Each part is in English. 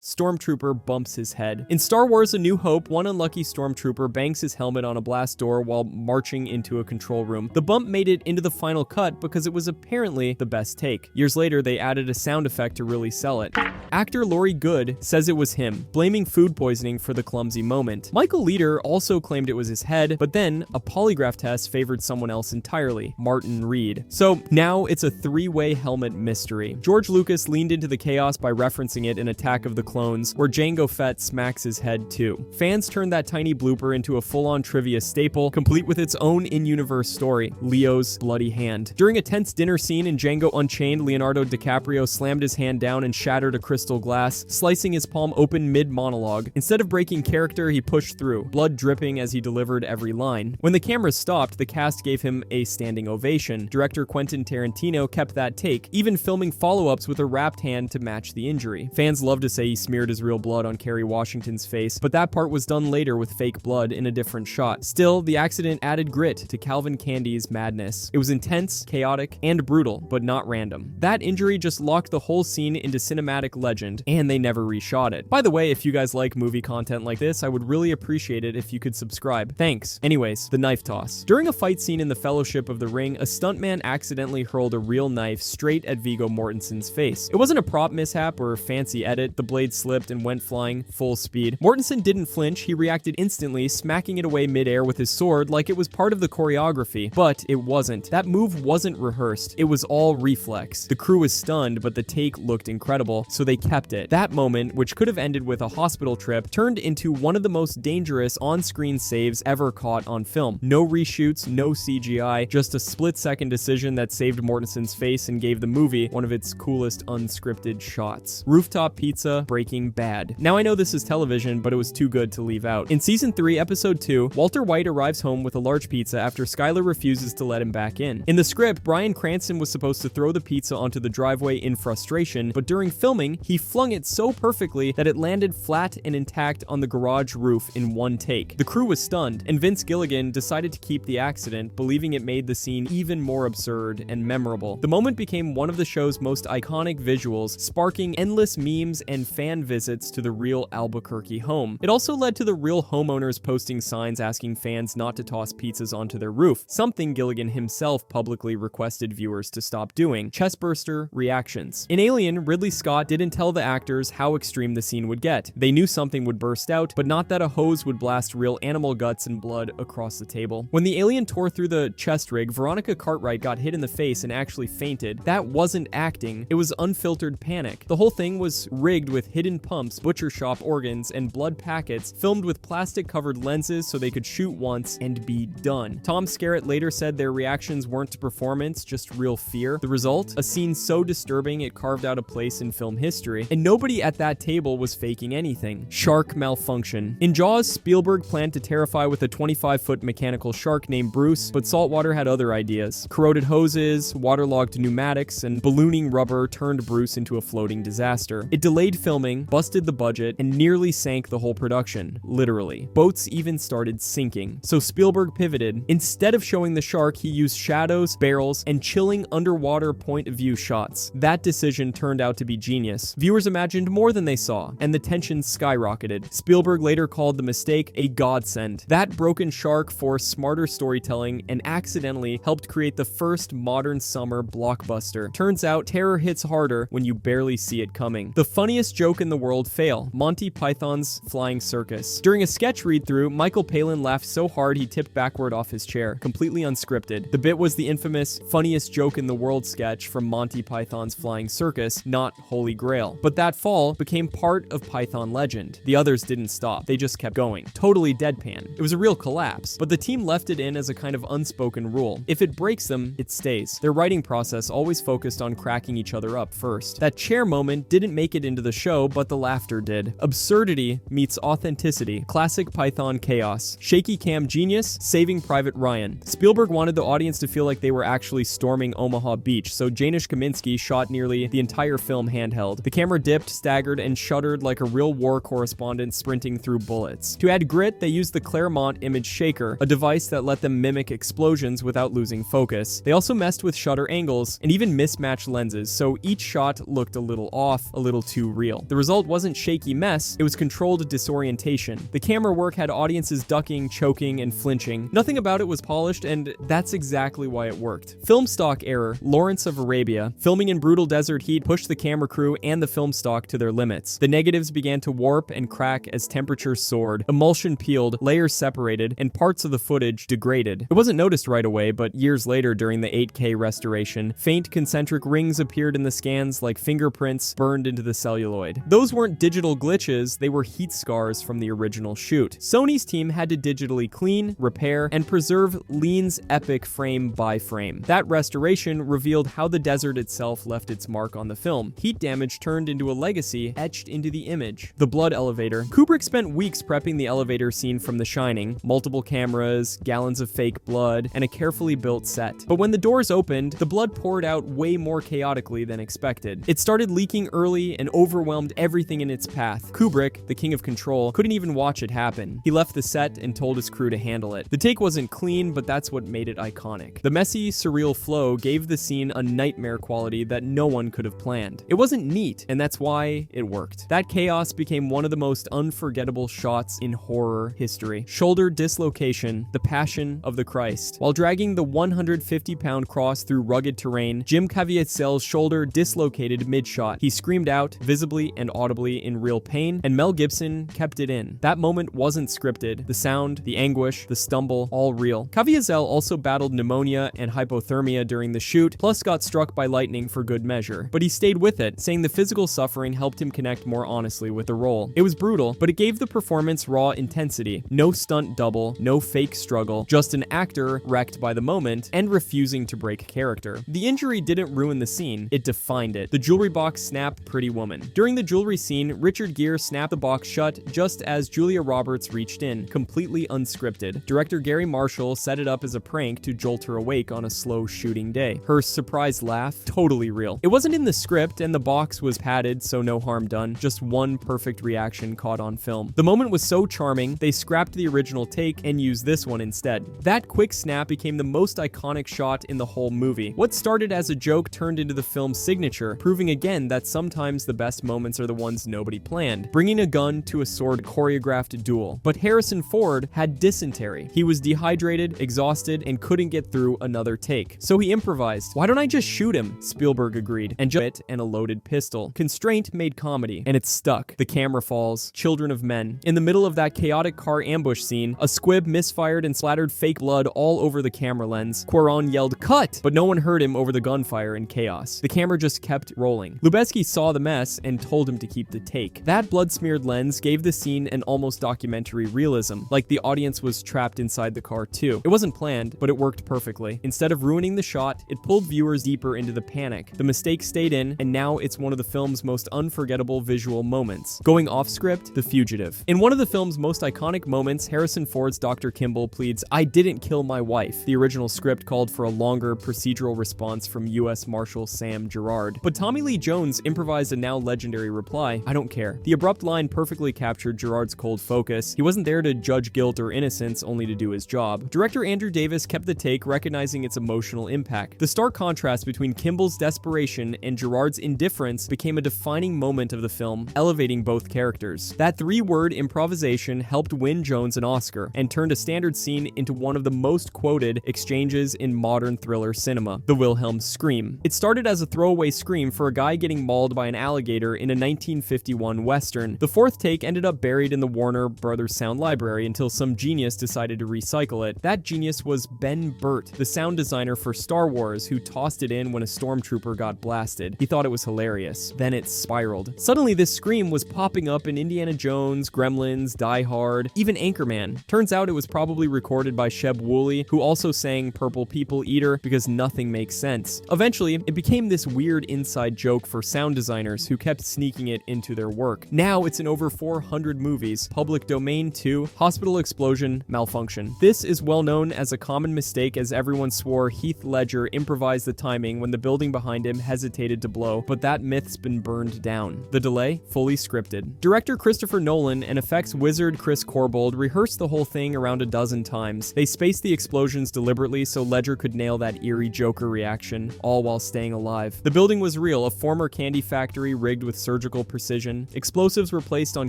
Stormtrooper bumps his head. In Star Wars: A New Hope, one unlucky stormtrooper bangs his helmet on a blast door while marching into a control room. The bump made it into the final cut because it was apparently the best take. Years later, they added a sound effect to really sell it. Actor Laurie Good says it was him, blaming food poisoning for the clumsy moment. Michael Leader also claimed it was his head, but then a polygraph test favored someone else entirely, Martin Reed. So now it's a three-way helmet mystery. George Lucas leaned into the chaos by referencing it in Attack of the Clones, where Jango Fett smacks his head too. Fans turned that tiny blooper into a full-on trivia staple, complete with its own in-universe story, Leo's bloody hand. During a tense dinner scene in Django Unchained, Leonardo DiCaprio slammed his hand down and shattered a crystal glass, slicing his palm open mid-monologue. Instead of breaking character, he pushed through, blood dripping as he delivered every line. When the camera stopped, the cast gave him a standing ovation. Director Quentin Tarantino kept that take, even filming follow-ups with a wrapped hand to match the injury. Fans love to say he smeared his real blood on Kerry Washington's face, but that part was done later with fake blood in a different shot. Still, the accident added grit to Calvin Candy's madness. It was intense, chaotic, and brutal, but not random. That injury just locked the whole scene into cinematic legend, and they never reshot it. By the way, if you guys like movie content like this, I would really appreciate it if you could subscribe. Thanks. Anyways, the knife toss. During a fight scene in The Fellowship of the Ring, a stuntman accidentally hurled a real knife straight at Viggo Mortensen's face. It wasn't a prop mishap or fancy edit. The blade slipped and went flying full speed. Mortensen didn't flinch. He reacted instantly, smacking it away midair with his sword like it was part of the choreography. But it wasn't. That move wasn't rehearsed. It was all reflex. The crew was stunned, but the take looked incredible, so they kept it. That moment, which could have ended with a hospital trip, turned into one of the most dangerous on-screen saves ever caught on film. No reshoots, no CGI, just a split-second decision that saved Mortensen's face and gave the movie one of its coolest unscripted shots. Rooftop Pizza, Breaking Bad. Now I know this is television, but it was too good to leave out. In Season 3, Episode 2, Walter White arrives home with a large pizza after Skylar refuses to let him back in. In the script, Bryan Cranston was supposed to throw the pizza onto the driveway in frustration, but during filming, he flung it so perfectly that it landed flat and intact on the garage roof in one take. The crew was stunned, and Vince Gilligan decided to keep the accident, believing it made the scene even more absurd and memorable. The moment became one of the show's most iconic visuals, sparking endless memes and fan visits to the real Albuquerque home. It also led to the real homeowners posting signs asking fans not to toss pizzas onto their roof, something Gilligan himself publicly requested viewers to stop doing. Chestburster reactions. In Alien, Ridley Scott didn't tell the actors how extreme the scene would get. They knew something would burst out, but not that a hose would blast real animal guts and blood across the table. When the alien tore through the chest rig, Veronica Cartwright got hit in the face and actually fainted. That wasn't acting, it was unfiltered panic. The whole thing was rigged with hidden pumps, butcher shop organs, and blood packets, filmed with plastic-covered lenses so they could shoot once and be done. Tom Skerritt later said their reactions weren't to performance, just real fear. The result? A scene so disturbing it carved out a place in film history, and nobody at that table was faking anything. Shark malfunction. In Jaws, Spielberg planned to terrify with a 25-foot mechanical shark named Bruce, but Saltwater had other ideas. Corroded hoses, waterlogged pneumatics, and ballooning rubber turned Bruce into a floating disaster. It delayed filming, busted the budget, and nearly sank the whole production. Literally. Boats even started sinking. So Spielberg pivoted. Instead of showing the shark, he used shadows, barrels, and chilling underwater point-of-view shots. That decision turned out to be genius. Viewers imagined more than they saw, and the tension skyrocketed. Spielberg later called the mistake a godsend. That broken shark forced smarter storytelling and accidentally helped create the first modern summer blockbuster. Turns out, terror hits harder when you barely see it coming. The funniest joke in the world fail. Monty Python's Flying Circus. During a sketch read-through, Michael Palin laughed so hard he tipped backward off his chair, completely unscripted. The bit was the infamous funniest joke in the world sketch from Monty Python's Flying Circus, not Holy Grail. But that fall became part of Python legend. The others didn't stop. They just kept going. Totally deadpan. It was a real collapse, but the team left it in as a kind of unspoken rule. If it breaks them, it stays. Their writing process always focused on cracking each other up first. That chair moment didn't make it into the show, but the laughter did. Absurdity meets authenticity. Classic Python chaos. Shaky cam genius, Saving Private Ryan. Spielberg wanted the audience to feel like they were actually storming Omaha Beach, so Janusz Kaminski shot nearly the entire film handheld. The camera dipped, staggered, and shuddered like a real war correspondent sprinting through bullets. To add grit, they used the Claremont Image Shaker, a device that let them mimic explosions without losing focus. They also messed with shutter angles and even mismatched lenses, so each shot looked a little off, a little too real. The result wasn't shaky mess, it was controlled disorientation. The camera work had audiences ducking, choking, and flinching. Nothing about it was polished, and that's exactly why it worked. Film stock error. Lawrence of Arabia. Filming in brutal desert heat pushed the camera crew and the film stock to their limits. The negatives began to warp and crack as temperatures soared. Emulsion peeled, layers separated, and parts of the footage degraded. It wasn't noticed right away, but years later during the 8K restoration, faint concentric rings appeared in the scans like fingerprints burned into the celluloid. Those weren't digital glitches, they were heat scars from the original shoot. Sony's team had to digitally clean, repair, and preserve Lean's epic frame by frame. That restoration revealed how the desert itself left its mark on the film. Heat damage turned into a legacy etched into the image. The blood elevator. Kubrick spent weeks prepping the elevator scene from The Shining, multiple cameras, gallons of fake blood, and a carefully built set. But when the doors opened, the blood poured out way more chaotically than expected. It started leaking early and overwhelmed everything in its path. Kubrick, the king of control, couldn't even watch it happen. He left the set and told his crew to handle it. The take wasn't clean, but that's what made it iconic. The messy, surreal flow gave the scene a nightmare quality that no one could have planned. It wasn't neat, and that's why it worked. That chaos became one of the most unforgettable shots in horror history. Shoulder dislocation, the passion of the Christ. While dragging the 150-pound cross through rugged terrain, Jim Caviezel's shoulder dislocated mid-shot. He screamed out, visibly and audibly in real pain, and Mel Gibson kept it in. That moment wasn't scripted. The sound, the anguish, the stumble, all real. Caviezel also battled pneumonia and hypothermia during the shoot, plus got struck by lightning for good measure. But he stayed with it, saying the physical suffering helped him connect more honestly with the role. It was brutal, but it gave the performance raw intensity. No stunt double, no fake struggle, just an actor wrecked by the moment and refusing to break character. The injury didn't ruin the scene, it defined it. The jewelry box snapped Pretty Woman. During the jewelry scene, Richard Gere snapped the box shut just as Julia Roberts reached in, completely unscripted. Director Gary Marshall set it up as a prank to jolt her awake on a slow shooting day. Her surprise laugh, totally real. It wasn't in the script and the box was padded, so no harm done. Just one perfect reaction caught on film. The moment was so charming, they scrapped the original take and used this one instead. That quick snap became the most iconic shot in the whole movie. What started as a joke turned into the film's signature, proving again that sometimes the best moments are the ones nobody planned. Bringing a gun to a sword choreographed duel. But Harrison Ford had dysentery. He was dehydrated, exhausted, and couldn't get through another take. So he improvised. Why don't I just shoot him? Spielberg agreed. And just it and a loaded pistol. Constraint made comedy, and it stuck. The camera falls. Children of men. In the middle of that chaotic car ambush scene, a squib misfired and splattered fake blood all over the camera lens. Cuarón yelled, "Cut!" But no one heard him over the gunfire and chaos. The camera just kept rolling. Lubezki saw the mess and told him to keep the take. That blood-smeared lens gave the scene an almost documentary realism, like the audience was trapped inside the car too. It wasn't planned, but it worked perfectly. Instead of ruining the shot, it pulled viewers deeper into the panic. The mistake stayed in, and now it's one of the film's most unforgettable visual moments. Going off script, The Fugitive. In one of the film's most iconic moments, Harrison Ford's Dr. Kimball pleads, "I didn't kill my wife." The original script called for a longer procedural response from U.S. Marshal Sam Gerard. But Tommy Lee Jones improvised a now legendary reply, "I don't care." The abrupt line perfectly captured Gerard's cold focus. He wasn't there to judge guilt or innocence, only to do his job. Director Andrew Davis kept the take, recognizing its emotional impact. The stark contrast between Kimball's desperation and Gerard's indifference became a defining moment of the film, elevating both characters. That three-word improvisation helped win Jones an Oscar and turned a standard scene into one of the most quoted exchanges in modern thriller cinema, the Wilhelm scream. It started as a throwaway scream for a guy getting mauled by an alligator in a 1951 Western. The fourth take ended up buried in the Warner Brothers sound library until some genius decided to recycle it. That genius was Ben Burt, the sound designer for Star Wars, who tossed it in when a stormtrooper got blasted. He thought it was hilarious. Then it spiraled. Suddenly this scream was popping up in Indiana Jones, Gremlins, Die Hard, even Anchorman. Turns out it was probably recorded by Sheb Wooley, who also sang Purple People Eater because nothing makes sense. Eventually, it became this weird inside joke for sound designers who kept sneaking it into their work. Now it's in over 400 movies. Public Domain 2, Hospital Explosion, Malfunction. This is well known as a common mistake, as everyone swore Heath Ledger improvised the timing when the building behind him hesitated to blow, but that myth's been burned down. The delay, fully scripted. Director Christopher Nolan and effects wizard Chris Corbould rehearsed the whole thing around a dozen times. They spaced the explosions deliberately so Ledger could nail that eerie Joker reaction, all while staying alive. The building was real, a former candy factory rigged with surgical surgical precision. Explosives were placed on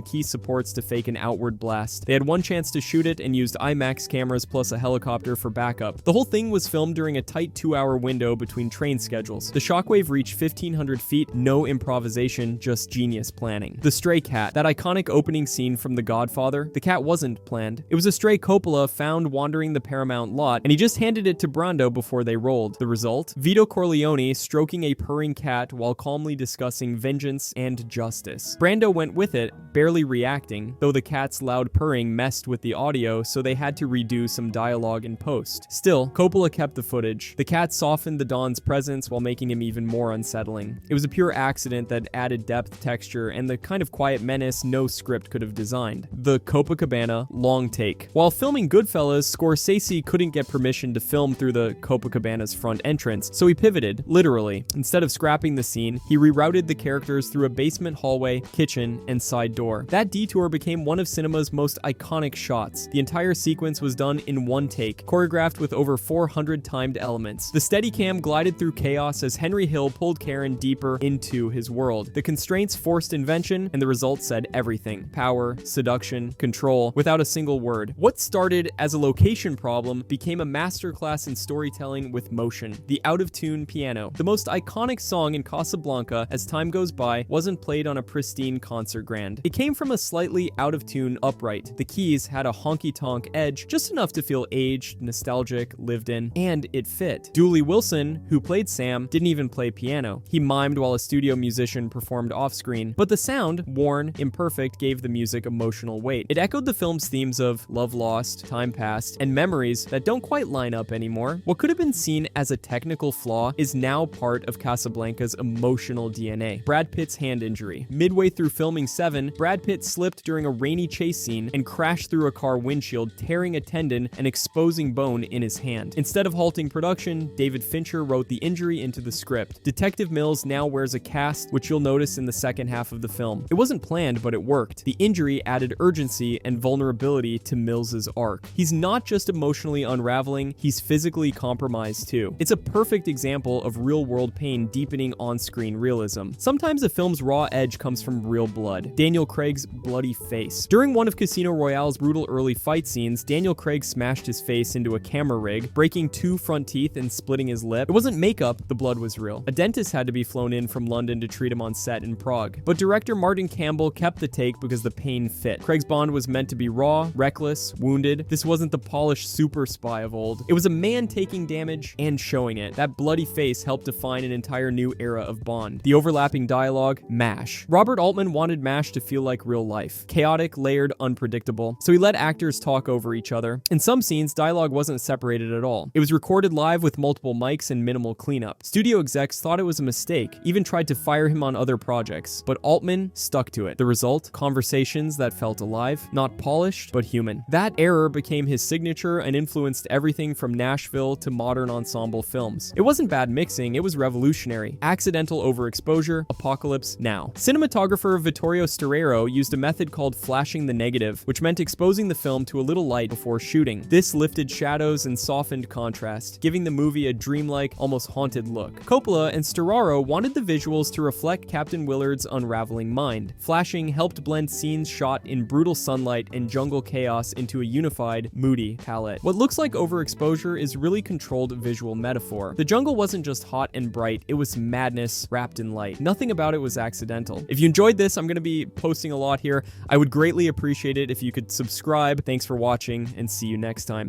key supports to fake an outward blast. They had one chance to shoot it and used IMAX cameras plus a helicopter for backup. The whole thing was filmed during a tight 2-hour window between train schedules. The shockwave reached 1,500 feet, no improvisation, just genius planning. The stray cat, that iconic opening scene from The Godfather, the cat wasn't planned. It was a stray Coppola found wandering the Paramount lot, and he just handed it to Brando before they rolled. The result? Vito Corleone stroking a purring cat while calmly discussing vengeance and justice. Brando went with it, barely reacting, though the cat's loud purring messed with the audio, so they had to redo some dialogue in post. Still, Coppola kept the footage. The cat softened the Don's presence while making him even more unsettling. It was a pure accident that added depth, texture, and the kind of quiet menace no script could have designed. The Copacabana long take. While filming Goodfellas, Scorsese couldn't get permission to film through the Copacabana's front entrance, so he pivoted, literally. Instead of scrapping the scene, he rerouted the characters through a basement hallway, kitchen, and side door. That detour became one of cinema's most iconic shots. The entire sequence was done in one take, choreographed with over 400 timed elements. The Steadicam glided through chaos as Henry Hill pulled Karen deeper into his world. The constraints forced invention, and the result said everything. Power, seduction, control, without a single word. What started as a location problem became a masterclass in storytelling with motion. The out-of-tune piano. The most iconic song in Casablanca, as time goes by, wasn't played on a pristine concert grand. It came from a slightly out-of-tune upright. The keys had a honky-tonk edge, just enough to feel aged, nostalgic, lived in, and it fit. Dooley Wilson, who played Sam, didn't even play piano. He mimed while a studio musician performed off-screen, but the sound, worn, imperfect, gave the music emotional weight. It echoed the film's themes of love lost, time past, and memories that don't quite line up anymore. What could have been seen as a technical flaw is now part of Casablanca's emotional DNA. Brad Pitt's hand injury. Midway through filming Seven, Brad Pitt slipped during a rainy chase scene and crashed through a car windshield, tearing a tendon and exposing bone in his hand. Instead of halting production, David Fincher wrote the injury into the script. Detective Mills now wears a cast, which you'll notice in the second half of the film. It wasn't planned, but it worked. The injury added urgency and vulnerability to Mills's arc. He's not just emotionally unraveling, he's physically compromised too. It's a perfect example of real-world pain deepening on-screen realism. Sometimes a film's raw edge comes from real blood. Daniel Craig's bloody face. During one of Casino Royale's brutal early fight scenes, Daniel Craig smashed his face into a camera rig, breaking 2 front teeth and splitting his lip. It wasn't makeup, the blood was real. A dentist had to be flown in from London to treat him on set in Prague. But director Martin Campbell kept the take because the pain fit. Craig's Bond was meant to be raw, reckless, wounded. This wasn't the polished super spy of old. It was a man taking damage and showing it. That bloody face helped define an entire new era of Bond. The overlapping dialogue, MASH. Robert Altman wanted MASH to feel like real life. Chaotic, layered, unpredictable. So he let actors talk over each other. In some scenes, dialogue wasn't separated at all. It was recorded live with multiple mics and minimal cleanup. Studio execs thought it was a mistake, even tried to fire him on other projects, but Altman stuck to it. The result? Conversations that felt alive, not polished, but human. That error became his signature and influenced everything from Nashville to modern ensemble films. It wasn't bad mixing, it was revolutionary. Accidental overexposure, Apocalypse Now. Cinematographer Vittorio Storaro used a method called flashing the negative, which meant exposing the film to a little light before shooting. This lifted shadows and softened contrast, giving the movie a dreamlike, almost haunted look. Coppola and Storaro wanted the visuals to reflect Captain Willard's unraveling mind. Flashing helped blend scenes shot in brutal sunlight and jungle chaos into a unified, moody palette. What looks like overexposure is really controlled visual metaphor. The jungle wasn't just hot and bright, it was madness wrapped in light. Nothing about it was accidental. If you enjoyed this, I'm going to be posting a lot here. I would greatly appreciate it if you could subscribe. Thanks for watching, and see you next time.